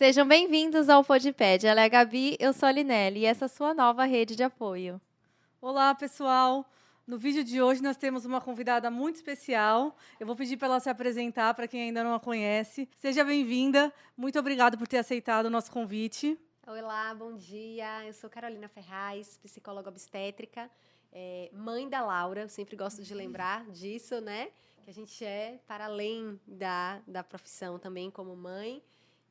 Sejam bem-vindos ao Podped. Ela é a Gabi, eu sou a Linelli e essa é a sua nova rede de apoio. Olá, pessoal! No vídeo de hoje nós temos uma convidada muito especial. Eu vou pedir para ela se apresentar para quem ainda não a conhece. Seja bem-vinda. Muito obrigada por ter aceitado o nosso convite. Olá, bom dia. Eu sou Carolina Ferraz, psicóloga obstétrica, mãe da Laura. Eu sempre gosto de lembrar disso, né? Que a gente é para além da profissão também como mãe.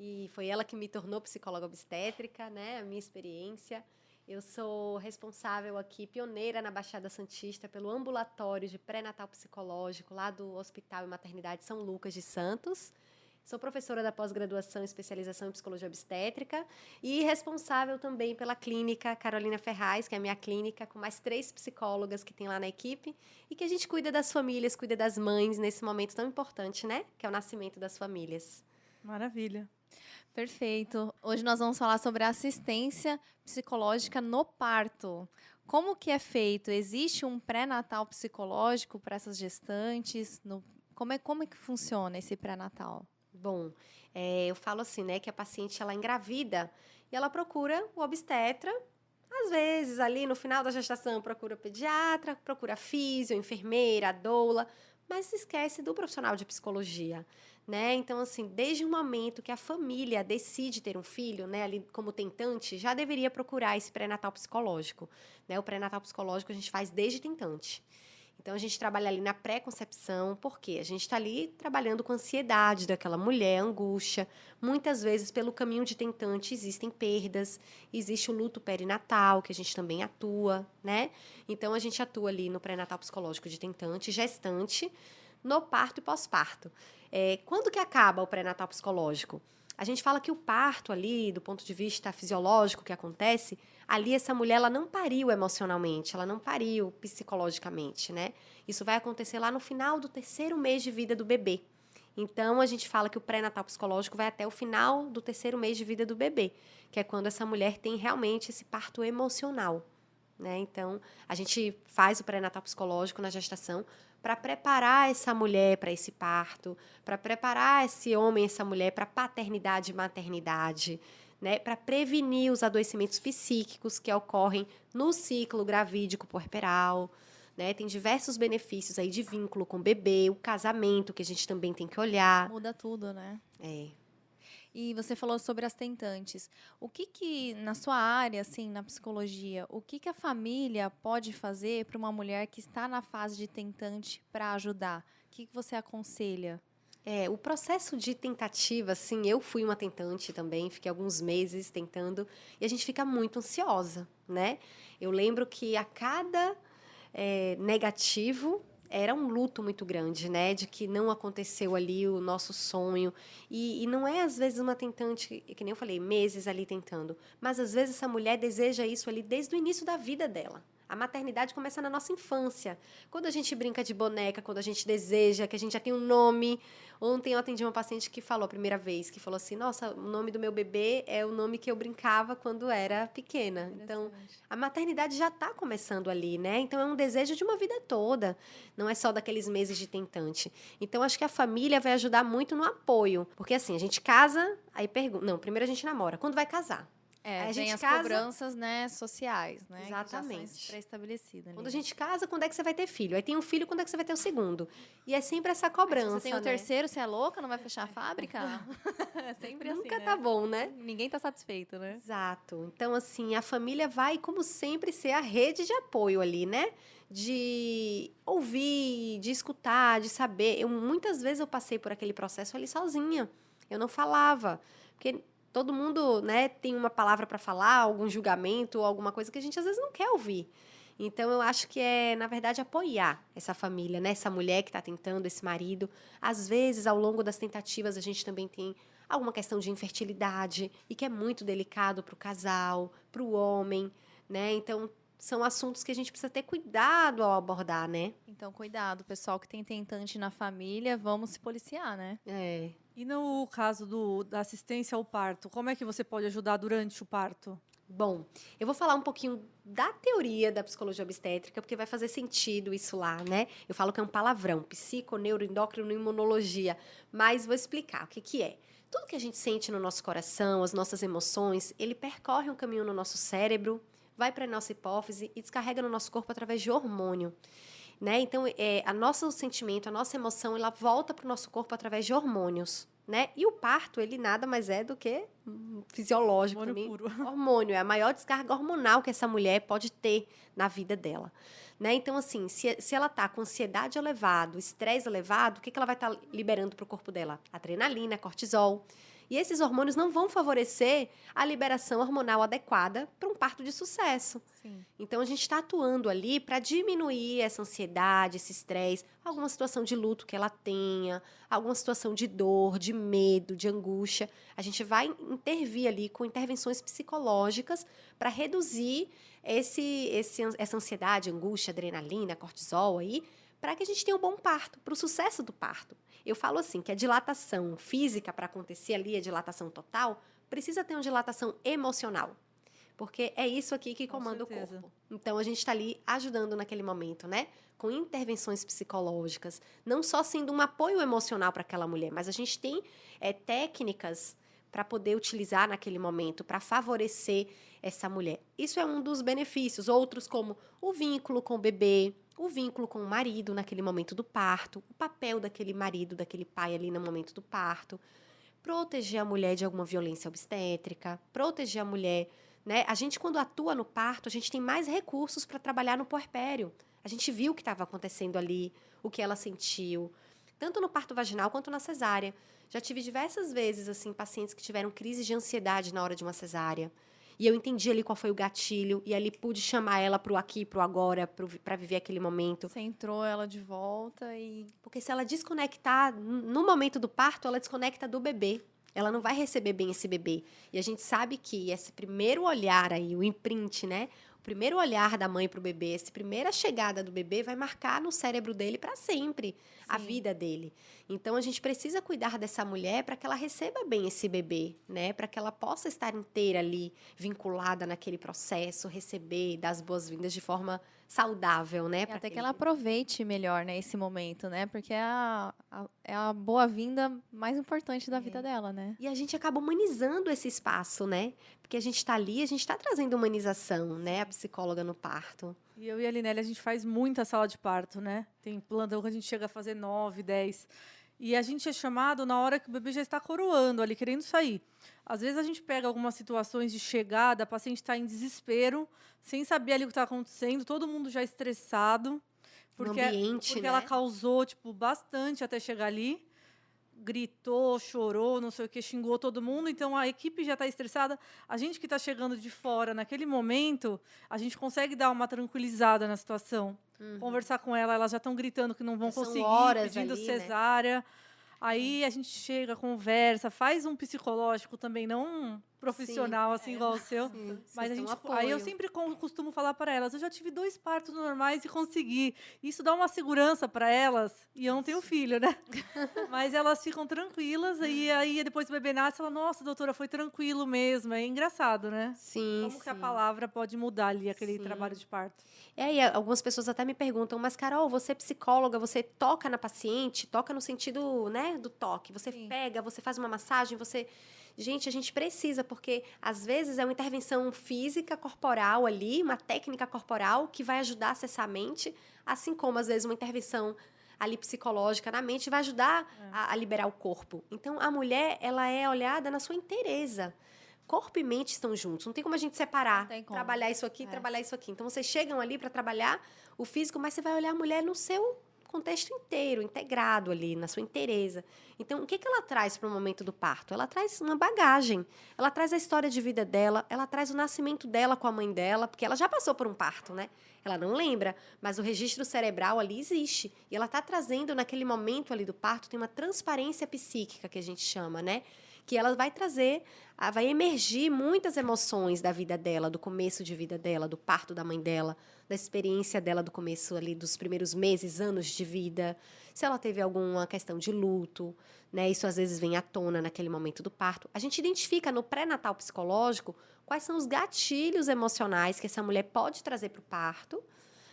E foi ela que me tornou psicóloga obstétrica, né? A minha experiência. Eu sou responsável aqui, pioneira na Baixada Santista, pelo ambulatório de pré-natal psicológico lá do Hospital e Maternidade São Lucas de Santos. Sou professora da pós-graduação e especialização em psicologia obstétrica e responsável também pela clínica Carolina Ferraz, que é a minha clínica, com mais 3 psicólogas que tem lá na equipe e que a gente cuida das famílias, cuida das mães nesse momento tão importante, né? Que é o nascimento das famílias. Maravilha. Perfeito. Hoje nós vamos falar sobre a assistência psicológica no parto. Como que é feito? Existe um pré-natal psicológico para essas gestantes? Como é que funciona esse pré-natal? Bom, eu falo assim, né, que a paciente ela engravida e ela procura o obstetra. Às vezes, ali no final da gestação, procura pediatra, procura físio, enfermeira, doula, mas se esquece do profissional de psicologia, né? Então, assim, desde o momento que a família decide ter um filho, né, ali como tentante, já deveria procurar esse pré-natal psicológico, né? O pré-natal psicológico a gente faz desde tentante. Então, a gente trabalha ali na pré-concepção, porque a gente está ali trabalhando com a ansiedade daquela mulher, angústia. Muitas vezes, pelo caminho de tentante, existem perdas, existe o luto perinatal, que a gente também atua, né? Então, a gente atua ali no pré-natal psicológico de tentante, gestante, no parto e pós-parto. Quando que acaba o pré-natal psicológico? A gente fala que o parto ali, do ponto de vista fisiológico que acontece, ali essa mulher ela não pariu emocionalmente, ela não pariu psicologicamente, né? Isso vai acontecer lá no final do 3º mês de vida do bebê. Então, a gente fala que o pré-natal psicológico vai até o final do 3º mês de vida do bebê, que é quando essa mulher tem realmente esse parto emocional, né? Então, a gente faz o pré-natal psicológico na gestação para preparar essa mulher para esse parto, para preparar esse homem, essa mulher para paternidade e maternidade, né? Para prevenir os adoecimentos psíquicos que ocorrem no ciclo gravídico puerperal, né? Tem diversos benefícios aí de vínculo com o bebê, o casamento que a gente também tem que olhar. Muda tudo, né? É. E você falou sobre as tentantes. Na sua área, assim, na psicologia, o que a família pode fazer para uma mulher que está na fase de tentante para ajudar? O que você aconselha? O processo de tentativa, assim, eu fui uma tentante também, fiquei alguns meses tentando, e a gente fica muito ansiosa, né? Eu lembro que a cada negativo era um luto muito grande, né? De que não aconteceu ali o nosso sonho. E não é, às vezes, uma tentante, que nem eu falei, meses ali tentando, mas às vezes essa mulher deseja isso ali desde o início da vida dela. A maternidade começa na nossa infância. Quando a gente brinca de boneca, quando a gente deseja, que a gente já tem um nome. Ontem eu atendi uma paciente que falou a primeira vez, que falou assim, nossa, o nome do meu bebê é o nome que eu brincava quando era pequena. Então, a maternidade já está começando ali, né? Então, é um desejo de uma vida toda. Não é só daqueles meses de tentante. Então, acho que a família vai ajudar muito no apoio. Porque, assim, a gente casa, aí pergunta... Não, primeiro a gente namora. Quando vai casar? Aí a Vem gente as casa... cobranças, né, sociais, né, que já são Exatamente. pré-estabelecidas Quando a ali. gente casa, quando é que você vai ter filho? Aí tem um filho, quando é que você vai ter o segundo? E é sempre essa Aí, se cobrança, você tem o né? terceiro, você é louca, não vai fechar a fábrica? É sempre assim, Nunca tá né? bom, né? Ninguém tá satisfeito, né? Exato. Então, assim, a família vai, como sempre, ser a rede de apoio ali, né? De ouvir, de escutar, de saber. Muitas vezes eu passei por aquele processo ali sozinha. Eu não falava. Porque todo mundo, né, tem uma palavra para falar, algum julgamento, alguma coisa que a gente às vezes não quer ouvir. Então, eu acho que na verdade, apoiar essa família, né? Essa mulher que está tentando, esse marido. Às vezes, ao longo das tentativas, a gente também tem alguma questão de infertilidade e que é muito delicado para o casal, para o homem, né? Então, são assuntos que a gente precisa ter cuidado ao abordar, né? Então, cuidado, pessoal que tem tentante na família, vamos se policiar, né? E no caso da assistência ao parto, como é que você pode ajudar durante o parto? Bom, eu vou falar um pouquinho da teoria da psicologia obstétrica, porque vai fazer sentido isso lá, né? Eu falo que é um palavrão, psico, neuroendócrino, imunologia, mas vou explicar o que é. Tudo que a gente sente no nosso coração, as nossas emoções, ele percorre um caminho no nosso cérebro, vai para a nossa hipófise e descarrega no nosso corpo através de hormônio. Né? Então, a nosso sentimento, a nossa emoção, ela volta para o nosso corpo através de hormônios. Né? E o parto, ele nada mais é do que fisiológico Hormônio também. puro. Hormônio, é a maior descarga hormonal que essa mulher pode ter na vida dela. Né? Então, assim, se ela está com ansiedade elevado, estresse elevado, o que ela vai estar liberando para o corpo dela? Adrenalina, cortisol. E esses hormônios não vão favorecer a liberação hormonal adequada para um parto de sucesso. Sim. Então, a gente está atuando ali para diminuir essa ansiedade, esse estresse, alguma situação de luto que ela tenha, alguma situação de dor, de medo, de angústia. A gente vai intervir ali com intervenções psicológicas para reduzir essa ansiedade, angústia, adrenalina, cortisol aí, para que a gente tenha um bom parto, para o sucesso do parto. Eu falo assim, que a dilatação física, para acontecer ali, a dilatação total, precisa ter uma dilatação emocional. Porque é isso aqui que comanda o corpo. Então, a gente está ali ajudando naquele momento, né? Com intervenções psicológicas. Não só sendo um apoio emocional para aquela mulher, mas a gente tem técnicas para poder utilizar naquele momento, para favorecer essa mulher. Isso é um dos benefícios. Outros como o vínculo com o bebê, o vínculo com o marido naquele momento do parto, o papel daquele marido, daquele pai ali no momento do parto, proteger a mulher de alguma violência obstétrica, proteger a mulher, né? A gente, quando atua no parto, a gente tem mais recursos para trabalhar no puerpério. A gente viu o que estava acontecendo ali, o que ela sentiu, tanto no parto vaginal quanto na cesárea. Já tive diversas vezes, assim, pacientes que tiveram crises de ansiedade na hora de uma cesárea. E eu entendi ali qual foi o gatilho, e ali pude chamar ela pro aqui, pro agora, para viver aquele momento. Você entrou ela de volta e... Porque se ela desconectar, no momento do parto, ela desconecta do bebê. Ela não vai receber bem esse bebê. E a gente sabe que esse primeiro olhar aí, o imprint, né? O primeiro olhar da mãe para o bebê, essa primeira chegada do bebê vai marcar no cérebro dele para sempre a vida dele. Então, a gente precisa cuidar dessa mulher para que ela receba bem esse bebê, né? Para que ela possa estar inteira ali, vinculada naquele processo, receber, dar as boas-vindas de forma saudável, né? E até que ela aproveite melhor, né, esse momento, né? Porque é a boa-vinda mais importante da vida dela, né? E a gente acaba humanizando esse espaço, né? Porque a gente está ali, a gente está trazendo humanização, né? A psicóloga no parto. E eu e a Linelli, a gente faz muita sala de parto, né? Tem plantão que a gente chega a fazer 9, 10. E a gente é chamado na hora que o bebê já está coroando ali, querendo sair. Às vezes a gente pega algumas situações de chegada, a paciente está em desespero, sem saber ali o que está acontecendo, todo mundo já estressado, porque Ambiente, né? ela causou bastante até chegar ali. Gritou, chorou, não sei o que, xingou todo mundo. Então, a equipe já está estressada. A gente que está chegando de fora, naquele momento, a gente consegue dar uma tranquilizada na situação. Conversar com ela, elas já estão gritando que não vão São conseguir, horas pedindo ali, cesárea. Aí a gente chega, conversa, faz um psicológico também, não um profissional assim igual o seu. Sim, Mas vocês dão aí eu apoio. sempre costumo falar para elas, eu já tive 2 partos normais e consegui. Isso dá uma segurança para elas. E eu não tenho filho, né? Mas elas ficam tranquilas e aí depois o bebê nasce, ela, nossa, doutora, foi tranquilo mesmo. É engraçado, né? Sim, Como que a palavra pode mudar ali aquele trabalho de parto? E algumas pessoas até me perguntam, mas Carol, você é psicóloga, você toca na paciente, toca no sentido, né, do toque. Você pega, você faz uma massagem, você... Gente, a gente precisa, porque às vezes é uma intervenção física, corporal ali, uma técnica corporal que vai ajudar a acessar a mente, assim como às vezes uma intervenção ali psicológica na mente vai ajudar a liberar o corpo. Então, a mulher, ela é olhada na sua inteireza. Corpo e mente estão juntos, não tem como a gente separar, Não tem como. trabalhar isso aqui, trabalhar isso aqui. Então, vocês chegam ali para trabalhar o físico, mas você vai olhar a mulher no seu contexto inteiro, integrado ali, na sua inteireza. Então, o que ela traz para o momento do parto? Ela traz uma bagagem, ela traz a história de vida dela, ela traz o nascimento dela com a mãe dela, porque ela já passou por um parto, né? Ela não lembra, mas o registro cerebral ali existe. E ela está trazendo, naquele momento ali do parto, tem uma transparência psíquica que a gente chama, né? Que ela vai trazer, vai emergir muitas emoções da vida dela, do começo de vida dela, do parto da mãe dela, da experiência dela do começo ali, dos primeiros meses, anos de vida. Se ela teve alguma questão de luto, né? Isso às vezes vem à tona naquele momento do parto. A gente identifica no pré-natal psicológico quais são os gatilhos emocionais que essa mulher pode trazer para o parto,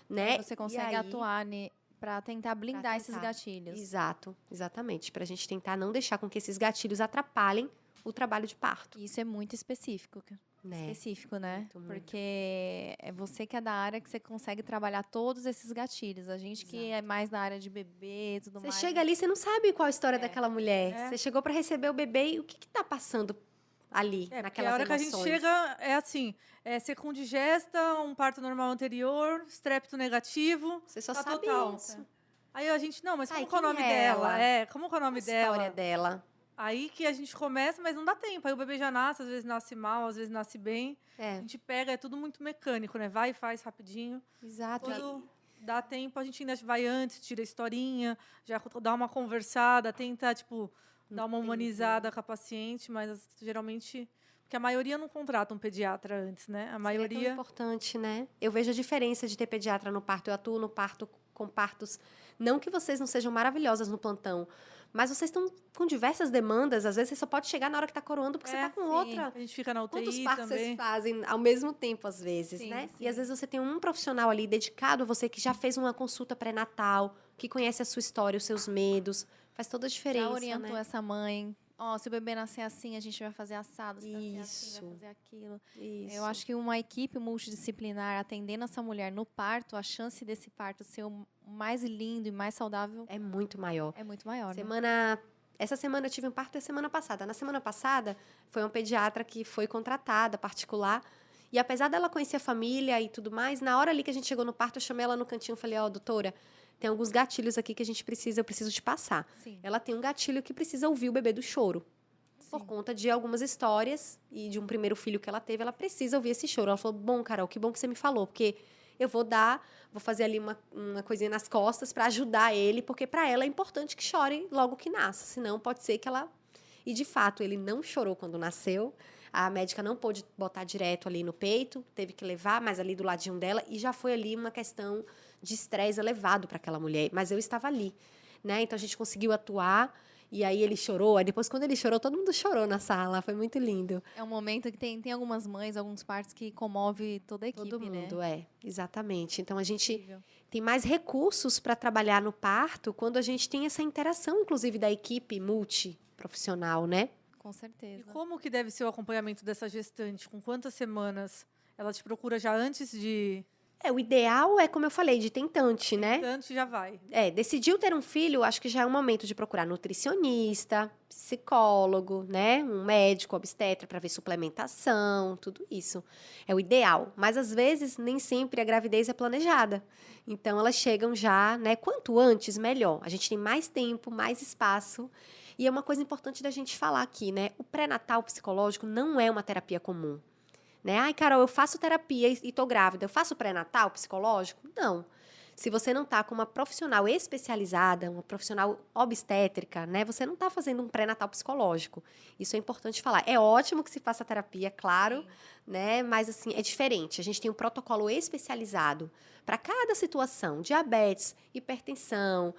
né? Você consegue atuar Para tentar blindar esses tentar. gatilhos. Exato, exatamente. Pra gente tentar não deixar com que esses gatilhos atrapalhem o trabalho de parto. Isso é muito específico. Né? Específico, né? Muito, muito. Porque é você que é da área que você consegue trabalhar todos esses gatilhos. A gente que é mais da área de bebê e tudo Você mais. chega ali, você não sabe qual a história daquela mulher. É. Você chegou pra receber o bebê e o que tá passando ali, Porque naquelas a hora emoções? que a gente chega é assim, secund digesta, um parto normal anterior, estrépito negativo. Você só tá sabe total. isso. Aí a gente, não, mas Ai, como que é o quem nome é dela? ela? Como que é o nome A história dela? dela. Aí que a gente começa, mas não dá tempo. Aí o bebê já nasce, às vezes nasce mal, às vezes nasce bem. A É, gente pega, é tudo muito mecânico, né? Vai e faz rapidinho. exato. Quando dá tempo, a gente ainda vai antes, tira a historinha, já dá uma conversada, tenta, tipo, dar uma Entender. humanizada com a paciente, mas geralmente. Porque a maioria não contrata um pediatra antes, né? A É tão maioria. importante, né? Eu vejo a diferença de ter pediatra no parto. Eu atuo no parto com partos. Não que vocês não sejam maravilhosas no plantão, mas vocês estão com diversas demandas. Às vezes você só pode chegar na hora que tá coroando, porque você tá com sim. outra. A gente fica na UTI Quantos partos vocês também. fazem ao mesmo tempo, às vezes, Sim, né? sim. E às vezes você tem um profissional ali dedicado a você que já fez uma consulta pré-natal, que conhece a sua história, os seus medos. Faz toda a diferença, Já orientou né? essa mãe. Ó, se o bebê nascer assim, a gente vai fazer assado. Se nascer assim, Isso. vai fazer aquilo. Isso. Eu acho que uma equipe multidisciplinar atendendo essa mulher no parto, a chance desse parto ser o mais lindo e mais saudável É muito maior. é muito maior, né? Essa semana eu tive um parto e a semana passada. Na semana passada, foi uma pediatra que foi contratada, particular. E apesar dela conhecer a família e tudo mais, na hora ali que a gente chegou no parto, eu chamei ela no cantinho e falei, ó, doutora, tem alguns gatilhos aqui que eu preciso te passar. Sim. Ela tem um gatilho que precisa ouvir o bebê do choro. Por conta de algumas histórias e de um primeiro filho que ela teve, ela precisa ouvir esse choro. Ela falou, bom, Carol, que bom que você me falou, porque eu vou fazer ali uma coisinha nas costas para ajudar ele, porque para ela é importante que chore logo que nasça, senão pode ser que ela... E, de fato, ele não chorou quando nasceu, a médica não pôde botar direto ali no peito, teve que levar mais ali do ladinho dela, e já foi ali uma questão de estresse elevado para aquela mulher, mas eu estava ali, né? Então, a gente conseguiu atuar, e aí ele chorou, aí depois, quando ele chorou, todo mundo chorou na sala, foi muito lindo. É um momento que tem algumas mães, alguns partos que comove toda a equipe, Todo mundo, né? exatamente. Então, a gente Incrível. tem mais recursos para trabalhar no parto quando a gente tem essa interação, inclusive, da equipe multiprofissional, né? Com E certeza. como que deve ser o acompanhamento dessa gestante? Com quantas semanas? Ela te procura já antes de... O ideal é, como eu falei, de tentante, né? Antes já vai. Decidiu ter um filho, acho que já é o momento de procurar nutricionista, psicólogo, né? Um médico, obstetra para ver suplementação, tudo isso. É o ideal. Mas às vezes nem sempre a gravidez é planejada. Então elas chegam já, né? Quanto antes, melhor. A gente tem mais tempo, mais espaço. E é uma coisa importante da gente falar aqui, né? O pré-natal psicológico não é uma terapia comum. Né? Ai, Carol, eu faço terapia e tô grávida. Eu faço pré-natal psicológico? Não. Se você não tá com uma profissional especializada, uma profissional obstétrica, né? Você não tá fazendo um pré-natal psicológico. Isso é importante falar. É ótimo que se faça terapia, claro, Sim. né? Mas, assim, é diferente. A gente tem um protocolo especializado para cada situação. Diabetes, hipertensão,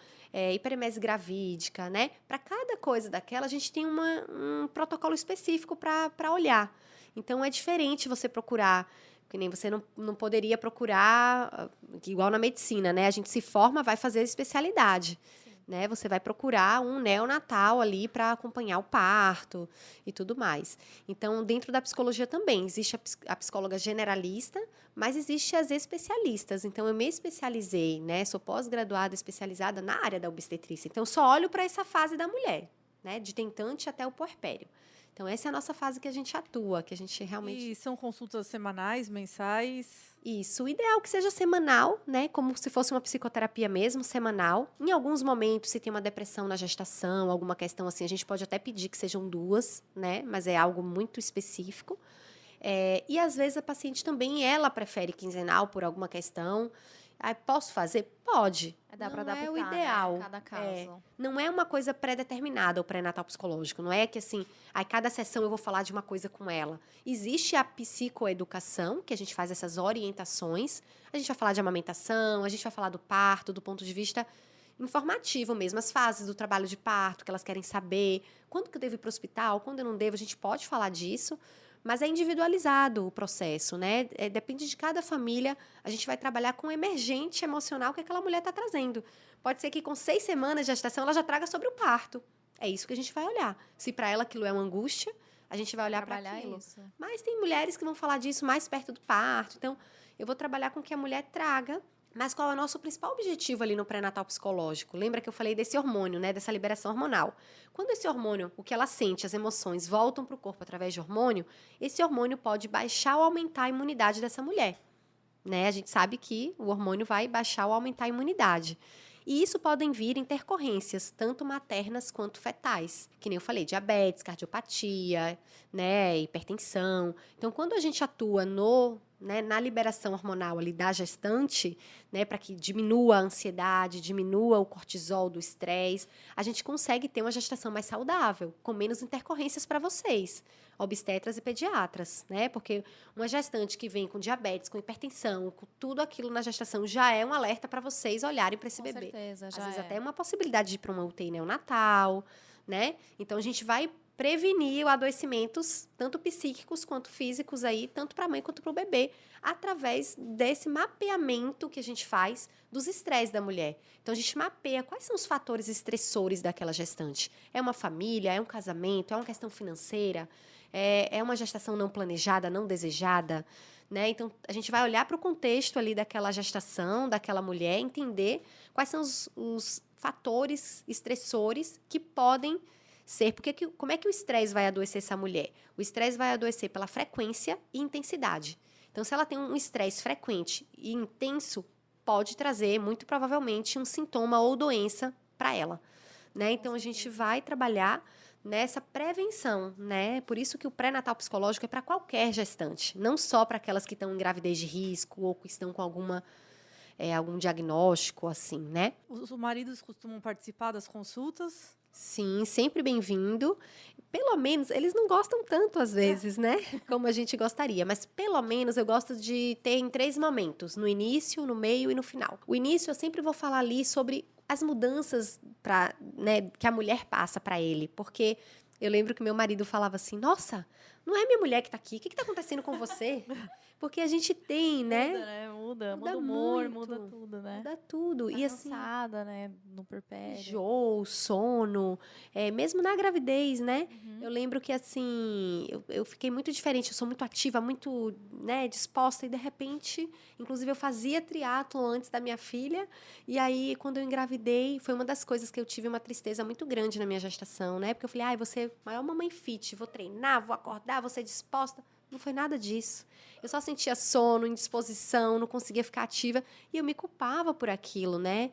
hiperemese gravídica, né? Para cada coisa daquela, a gente tem um protocolo específico para olhar. Então, é diferente você procurar, que nem você não poderia procurar, igual na medicina, né? A gente se forma, vai fazer especialidade, né? Você vai procurar um neonatal ali para acompanhar o parto e tudo mais. Então, dentro da psicologia também, existe a psicóloga generalista, mas existe as especialistas. Então, eu me especializei, né? Sou pós-graduada, especializada na área da obstetrícia. Então, só olho para essa fase da mulher, né? De tentante até o puerpério. Então, essa é a nossa fase que a gente atua, que a gente realmente... E são consultas semanais, mensais? Isso, o ideal é que seja semanal, né? Como se fosse uma psicoterapia mesmo, semanal. Em alguns momentos, se tem uma depressão na gestação, alguma questão assim, a gente pode até pedir que sejam 2, né? Mas é algo muito específico. E às vezes a paciente também, ela prefere quinzenal por alguma questão. Posso fazer? Pode. Dá para Não adaptar, é o né, ideal. a cada caso. Não é uma coisa pré-determinada o pré-natal psicológico. Não é que, assim, cada sessão eu vou falar de uma coisa com ela. Existe a psicoeducação, que a gente faz essas orientações. A gente vai falar de amamentação, a gente vai falar do parto, do ponto de vista informativo mesmo. As fases do trabalho de parto, que elas querem saber. Quando que eu devo ir para o hospital, quando eu não devo, a gente pode falar disso. Mas é individualizado o processo, né? Depende de cada família. A gente vai trabalhar com o emergente emocional que aquela mulher está trazendo. Pode ser que com 6 semanas de gestação ela já traga sobre o parto. É isso que a gente vai olhar. Se para ela aquilo é uma angústia, a gente vai olhar para Trabalhar aquilo. isso. Mas tem mulheres que vão falar disso mais perto do parto. Então, eu vou trabalhar com o que a mulher traga. Mas qual é o nosso principal objetivo ali no pré-natal psicológico? Lembra que eu falei desse hormônio, né? Dessa liberação hormonal. Quando esse hormônio, o que ela sente, as emoções, voltam para o corpo através de hormônio, esse hormônio pode baixar ou aumentar a imunidade dessa mulher. Né? A gente sabe que o hormônio vai baixar ou aumentar a imunidade. E isso podem vir intercorrências, tanto maternas quanto fetais. Que nem eu falei, diabetes, cardiopatia, né, hipertensão. Então, quando a gente atua na liberação hormonal ali da gestante, né, para que diminua a ansiedade, diminua o cortisol do estresse, a gente consegue ter uma gestação mais saudável, com menos intercorrências para vocês, obstetras e pediatras, né? Porque uma gestante que vem com diabetes, com hipertensão, com tudo aquilo na gestação, já é um alerta para vocês olharem para esse Com bebê. certeza, Às já vezes é. até uma possibilidade de ir para uma UTI neonatal, né? Então a gente vai prevenir adoecimentos, tanto psíquicos quanto físicos aí, tanto para a mãe quanto para o bebê, através desse mapeamento que a gente faz dos estresses da mulher. Então a gente mapeia quais são os fatores estressores daquela gestante. É uma família, é um casamento, é uma questão financeira, é uma gestação não planejada, não desejada, né? Então a gente vai olhar para o contexto ali daquela gestação, daquela mulher, entender quais são os fatores estressores que podem ser, como é que o estresse vai adoecer essa mulher? O estresse vai adoecer pela frequência e intensidade. Então, se ela tem um estresse frequente e intenso, pode trazer, muito provavelmente, um sintoma ou doença para ela, né? Então, a gente vai trabalhar nessa prevenção, né? Por isso que o pré-natal psicológico é para qualquer gestante, não só para aquelas que estão em gravidez de risco ou que estão com algum diagnóstico, assim, né? Os maridos costumam participar das consultas? Sim, sempre bem-vindo. Pelo menos, eles não gostam tanto às vezes, né? Como a gente gostaria. Mas pelo menos eu gosto de ter em 3 momentos: no início, no meio e no final. O início eu sempre vou falar ali sobre as mudanças que a mulher passa para ele. Porque eu lembro que meu marido falava assim: nossa, não é minha mulher que tá aqui, o que tá acontecendo com você? Porque a gente tem, né? Muda, né? Muda Muda o humor, muito. muda tudo, né? Muda tudo. Tá E assim, cansada, né? No puerpério. enjoo, sono, mesmo na gravidez, né? Uhum. Eu lembro que, assim, eu fiquei muito diferente, eu sou muito ativa, muito, né, disposta, e de repente, inclusive eu fazia triatlo antes da minha filha, e aí, quando eu engravidei, foi uma das coisas que eu tive uma tristeza muito grande na minha gestação, né? Porque eu falei, ai, você é a maior mamãe fit, vou treinar, vou acordar, vou ser disposta. Não foi nada disso. Eu só sentia sono, indisposição, não conseguia ficar ativa, e eu me culpava por aquilo, né?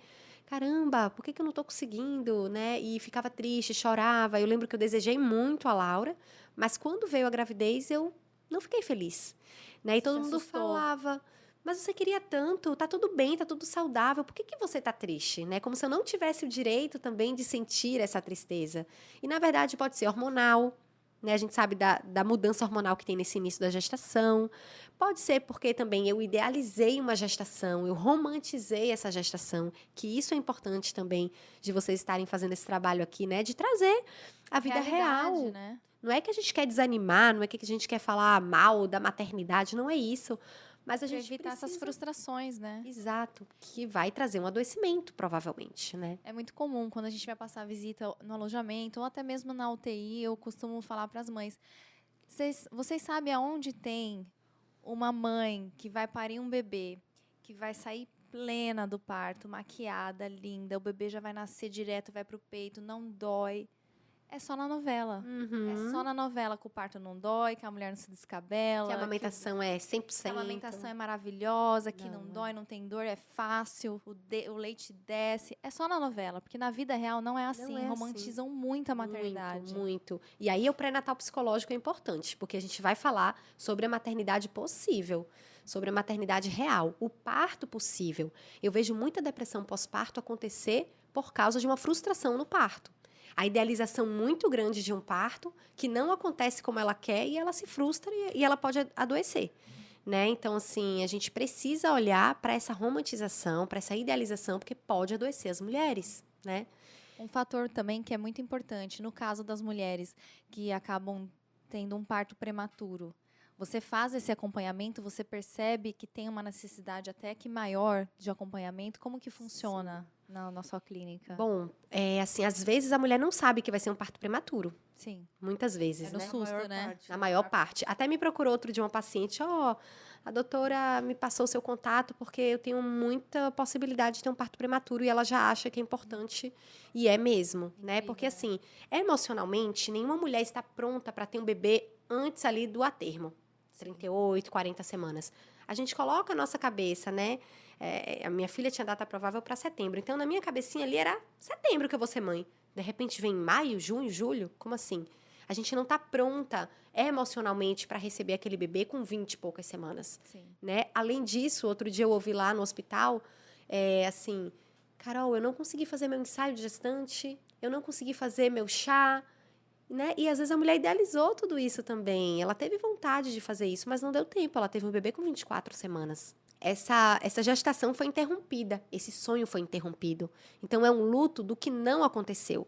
Caramba, por que eu não estou conseguindo, né? E ficava triste, chorava. Eu lembro que eu desejei muito a Laura, mas quando veio a gravidez, eu não fiquei feliz, né? E todo mundo assustou. falava, mas você queria tanto, tá tudo bem, tá tudo saudável, por que você tá triste, né? Como se eu não tivesse o direito também de sentir essa tristeza. E, na verdade, pode ser hormonal, né? A gente sabe da mudança hormonal que tem nesse início da gestação. Pode ser porque também eu idealizei uma gestação, eu romantizei essa gestação, que isso é importante também de vocês estarem fazendo esse trabalho aqui, né? De trazer a vida Realidade, real. né? Não é que a gente quer desanimar, não é que a gente quer falar mal da maternidade, não é isso. Mas a Pra gente evitar essas precisa... frustrações, né? Exato, que vai trazer um adoecimento, provavelmente, né? É muito comum quando a gente vai passar visita no alojamento ou até mesmo na UTI, eu costumo falar para as mães: vocês sabem aonde tem uma mãe que vai parir um bebê, que vai sair plena do parto, maquiada, linda, o bebê já vai nascer direto, vai pro peito, não dói? É só na novela. É só na novela que o parto não dói, que a mulher não se descabela. Que a amamentação é 100%. Que a amamentação é maravilhosa, que não Não, dói, não tem dor, é fácil, o leite desce. É só na novela, porque na vida real não é assim. é Romantizam muito a maternidade. Muito, muito. E aí o pré-natal psicológico é importante, porque a gente vai falar sobre a maternidade possível, sobre a maternidade real, o parto possível. Eu vejo muita depressão pós-parto acontecer por causa de uma frustração no parto. A idealização muito grande de um parto, que não acontece como ela quer, e ela se frustra e ela pode adoecer. Né? Então, assim, a gente precisa olhar para essa romantização, para essa idealização, porque pode adoecer as mulheres, né? Um fator também que é muito importante, no caso das mulheres que acabam tendo um parto prematuro, Você faz esse acompanhamento, você percebe que tem uma necessidade até que maior de acompanhamento? Como que funciona na sua clínica? Bom, assim, às vezes a mulher não sabe que vai ser um parto prematuro. Sim, Muitas vezes, é no né? susto, maior né? parte. Na maior parte. Até me procurou outro dia uma paciente, a doutora me passou o seu contato porque eu tenho muita possibilidade de ter um parto prematuro e ela já acha que é importante e é mesmo, né? Incrível, Porque né? assim, emocionalmente, nenhuma mulher está pronta para ter um bebê antes ali do a termo, 38, 40 semanas. A gente coloca a nossa cabeça, né? A minha filha tinha data provável para setembro, então na minha cabecinha ali era setembro que eu vou ser mãe. De repente vem maio, junho, julho, como assim? A gente não está pronta emocionalmente para receber aquele bebê com 20 e poucas semanas, Sim. né? Além disso, outro dia eu ouvi lá no hospital, assim, Carol, eu não consegui fazer meu ensaio de gestante, eu não consegui fazer meu chá, né? E às vezes a mulher idealizou tudo isso também. Ela teve vontade de fazer isso, mas não deu tempo. Ela teve um bebê com 24 semanas. Essa gestação foi interrompida, esse sonho foi interrompido. Então é um luto do que não aconteceu.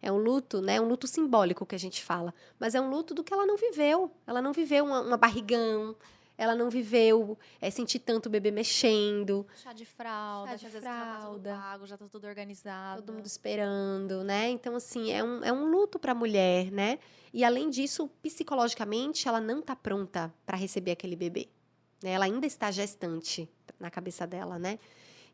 É um luto, né? Um luto simbólico que a gente fala. Mas é um luto do que ela não viveu. Ela não viveu uma barrigão. Ela não viveu sentir tanto o bebê mexendo. Chá de fralda, Chá de que às vezes já tá tudo fralda. pago, já tá tudo organizado. Todo mundo esperando, né? Então, assim, é um luto para a mulher, né? E, além disso, psicologicamente, ela não está pronta para receber aquele bebê. Né? Ela ainda está gestante na cabeça dela, né?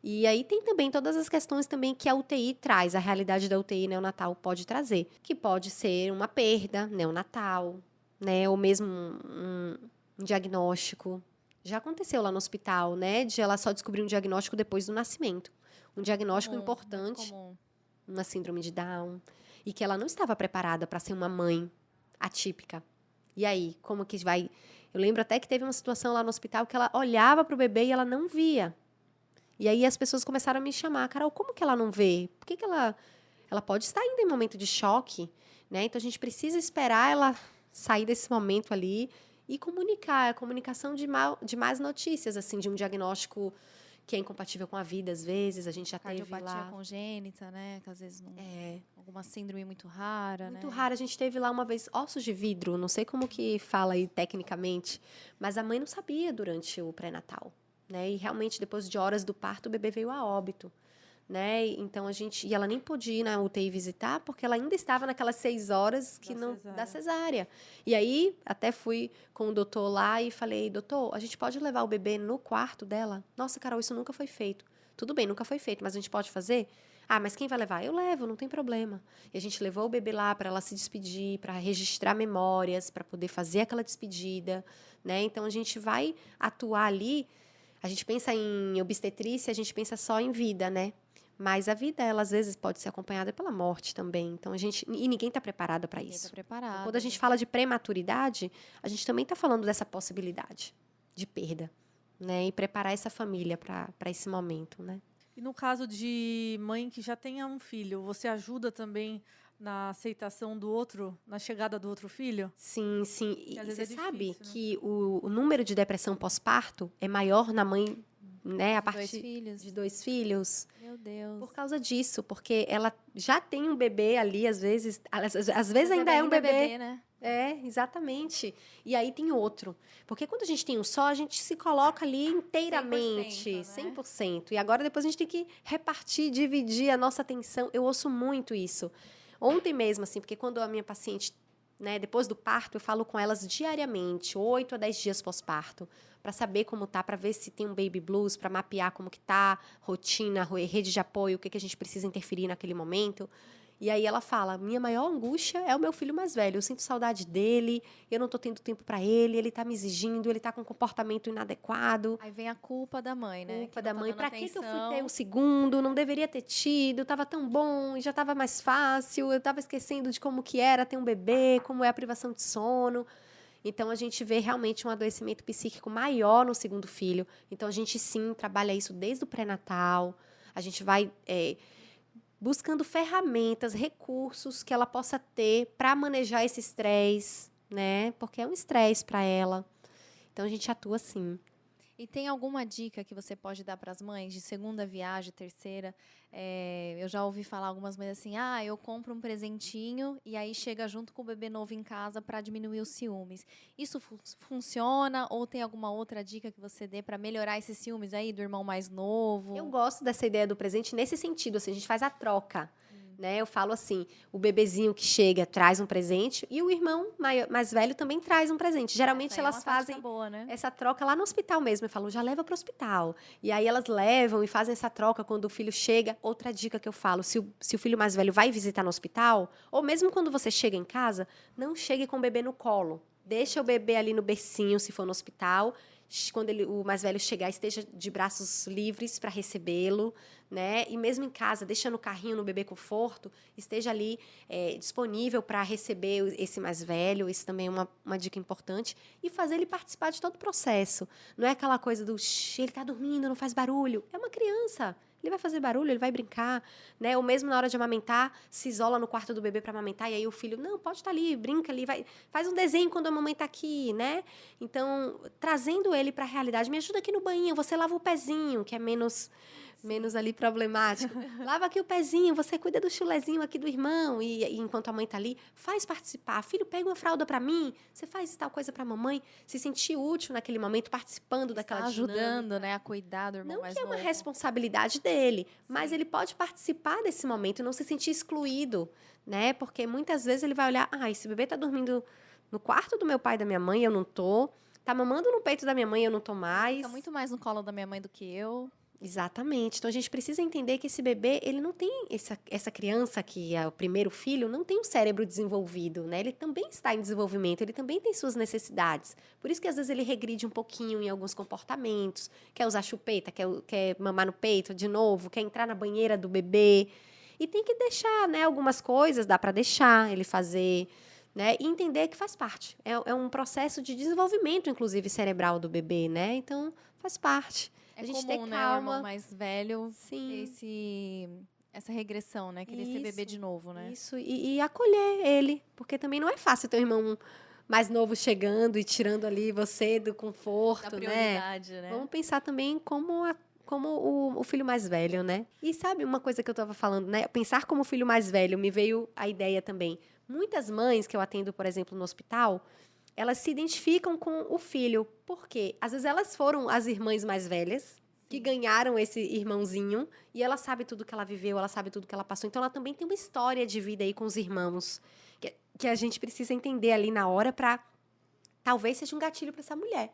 E aí tem também todas as questões também que a UTI traz, a realidade da UTI neonatal pode trazer, que pode ser uma perda neonatal, né? Ou mesmo um diagnóstico. Já aconteceu lá no hospital, né? De ela só descobrir um diagnóstico depois do nascimento. Um diagnóstico Muito importante, comum. uma síndrome de Down, e que ela não estava preparada para ser uma mãe atípica. E aí, como que vai? Eu lembro até que teve uma situação lá no hospital que ela olhava para o bebê e ela não via. E aí as pessoas começaram a me chamar, Carol, como que ela não vê? Por que ela pode estar ainda em momento de choque, né? Então a gente precisa esperar ela sair desse momento ali e comunicar, a comunicação de más notícias, assim, de um diagnóstico que é incompatível com a vida, às vezes, a gente já teve Cardiopatia lá. congênita, né? Que às vezes não. É, Alguma síndrome muito rara, muito né? raro. A gente teve lá uma vez ossos de vidro, não sei como que fala aí tecnicamente, mas a mãe não sabia durante o pré-natal, né? E realmente depois de horas do parto o bebê veio a óbito, né? Então e ela nem podia ir na UTI visitar porque ela ainda estava naquelas 6 horas que da cesárea. E aí até fui com o doutor lá e falei, doutor, a gente pode levar o bebê no quarto dela? Nossa, Carol, isso nunca foi feito. Tudo bem, nunca foi feito, mas a gente pode fazer? Ah, mas quem vai levar? Eu levo, não tem problema. E a gente levou o bebê lá para ela se despedir, para registrar memórias, para poder fazer aquela despedida, né? Então a gente vai atuar ali. A gente pensa em obstetrícia, a gente pensa só em vida, né? Mas a vida, ela às vezes pode ser acompanhada pela morte também. Então e ninguém está preparado para Ninguém isso. tá preparado. Quando a gente fala de prematuridade, a gente também está falando dessa possibilidade de perda, né? E preparar essa família para esse momento, né? E no caso de mãe que já tenha um filho, você ajuda também na aceitação do outro, na chegada do outro filho? Sim, sim. Que E às você vezes é sabe difícil, né? que o número de depressão pós-parto é maior na mãe, né, a De dois partir filhos. de 2 filhos? Meu Deus. Por causa disso, porque ela já tem um bebê ali, às vezes ainda é um bebê. né? Exatamente. E aí tem outro. Porque quando a gente tem um só, a gente se coloca ali inteiramente, 100%, né? 100%. E agora depois a gente tem que repartir, dividir a nossa atenção. Eu ouço muito isso. Ontem mesmo, assim, porque quando a minha paciente, né, depois do parto, eu falo com elas diariamente, 8 a 10 dias pós-parto, para saber como tá, para ver se tem um baby blues, para mapear como que tá, rotina, rede de apoio, o que a gente precisa interferir naquele momento. E aí ela fala, minha maior angústia é o meu filho mais velho, eu sinto saudade dele, eu não tô tendo tempo para ele tá me exigindo, ele tá com um comportamento inadequado. Aí vem a culpa da mãe, né? Culpa que da não tá mãe, dando pra que eu fui atenção. ter o segundo? Não deveria ter tido, tava tão bom, já tava mais fácil, eu tava esquecendo de como que era ter um bebê, como é a privação de sono. Então, a gente vê realmente um adoecimento psíquico maior no segundo filho. Então, a gente, sim, trabalha isso desde o pré-natal. A gente vai buscando ferramentas, recursos que ela possa ter para manejar esse estresse, né? Porque é um estresse para ela. Então, a gente atua assim. E tem alguma dica que você pode dar para as mães de segunda viagem, terceira? Eu já ouvi falar algumas mães assim, eu compro um presentinho e aí chega junto com o bebê novo em casa para diminuir os ciúmes. Isso funciona ou tem alguma outra dica que você dê para melhorar esses ciúmes aí do irmão mais novo? Eu gosto dessa ideia do presente nesse sentido, assim, a gente faz a troca. Né? Eu falo assim, o bebezinho que chega traz um presente e o irmão mais velho também traz um presente. Geralmente elas fazem boa, né? essa troca lá no hospital mesmo. Eu falo, já leva para o hospital. E aí elas levam e fazem essa troca quando o filho chega. Outra dica que eu falo, se o filho mais velho vai visitar no hospital, ou mesmo quando você chega em casa, não chegue com o bebê no colo. Deixa o bebê ali no bercinho, se for no hospital. Quando o mais velho chegar, esteja de braços livres para recebê-lo, né? E mesmo em casa, deixa no carrinho, no bebê conforto, esteja ali disponível para receber esse mais velho. Isso também é uma dica importante. E fazer ele participar de todo o processo. Não é aquela coisa do, ele está dormindo, não faz barulho. É uma criança. Ele vai fazer barulho, ele vai brincar, né? Ou mesmo na hora de amamentar, se isola no quarto do bebê para amamentar, e aí o filho, não, pode estar ali, brinca ali, faz um desenho quando a mamãe está aqui, né? Então, trazendo ele para a realidade, me ajuda aqui no banho, você lava o pezinho, que é menos ali problemático. Lava aqui o pezinho, você cuida do chulezinho aqui do irmão, e enquanto a mãe tá ali, faz participar. Filho, pega uma fralda para mim, você faz tal coisa para a mamãe, se sentir útil naquele momento, participando daquela dinâmica. Ajudando, né, a cuidar do irmão mais novo. Não que é uma responsabilidade dele, mas ele pode participar desse momento, não se sentir excluído, né? Porque muitas vezes ele vai olhar, esse bebê tá dormindo no quarto do meu pai e da minha mãe, eu não tô. Tá mamando no peito da minha mãe, eu não tô mais. Fica muito mais no colo da minha mãe do que eu. Exatamente. Então, a gente precisa entender que esse bebê, ele não tem, essa criança que é o primeiro filho, não tem um cérebro desenvolvido, né? Ele também está em desenvolvimento, ele também tem suas necessidades. Por isso que, às vezes, ele regride um pouquinho em alguns comportamentos. Quer usar chupeta, quer mamar no peito de novo, quer entrar na banheira do bebê. E tem que deixar, né? Algumas coisas dá para deixar ele fazer, né? E entender que faz parte. É um processo de desenvolvimento, inclusive, cerebral do bebê, né? Então, faz parte. A gente comum, né, o irmão mais velho Sim. ter essa regressão, né? Querer ser bebê de novo, né? Isso, e acolher ele, porque também não é fácil ter um irmão mais novo chegando e tirando ali você do conforto, da prioridade, né? Vamos pensar também como o filho mais velho, né? E sabe uma coisa que eu estava falando, né? Pensar como filho mais velho, me veio a ideia também. Muitas mães que eu atendo, por exemplo, no hospital, elas se identificam com o filho. Por quê? Às vezes elas foram as irmãs mais velhas, que ganharam esse irmãozinho, e ela sabe tudo que ela viveu, ela sabe tudo que ela passou. Então, ela também tem uma história de vida aí com os irmãos, que a gente precisa entender ali na hora para talvez seja um gatilho para essa mulher,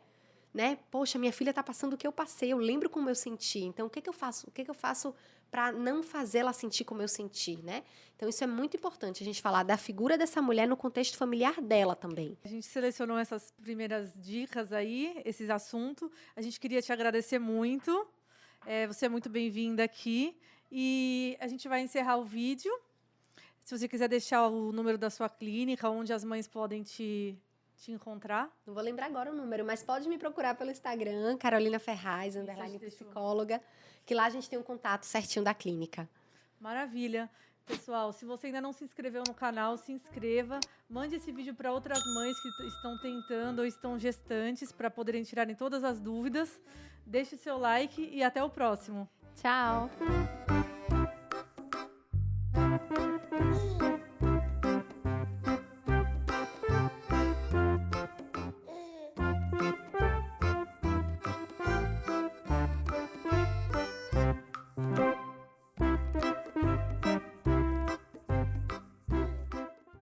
né? Poxa, minha filha está passando o que eu passei, eu lembro como eu senti. Então, o que eu faço? O que eu faço para não fazê-la sentir como eu senti, né? Então, isso é muito importante, a gente falar da figura dessa mulher no contexto familiar dela também. A gente selecionou essas primeiras dicas aí, esses assuntos. A gente queria te agradecer muito. Você é muito bem-vinda aqui. E a gente vai encerrar o vídeo. Se você quiser deixar o número da sua clínica, onde as mães podem te encontrar. Não vou lembrar agora o número, mas pode me procurar pelo Instagram, Carolina Ferraz, _psicóloga, que lá a gente tem um contato certinho da clínica. Maravilha. Pessoal, se você ainda não se inscreveu no canal, se inscreva. Mande esse vídeo para outras mães que estão tentando ou estão gestantes para poderem tirarem todas as dúvidas. Deixe seu like e até o próximo. Tchau!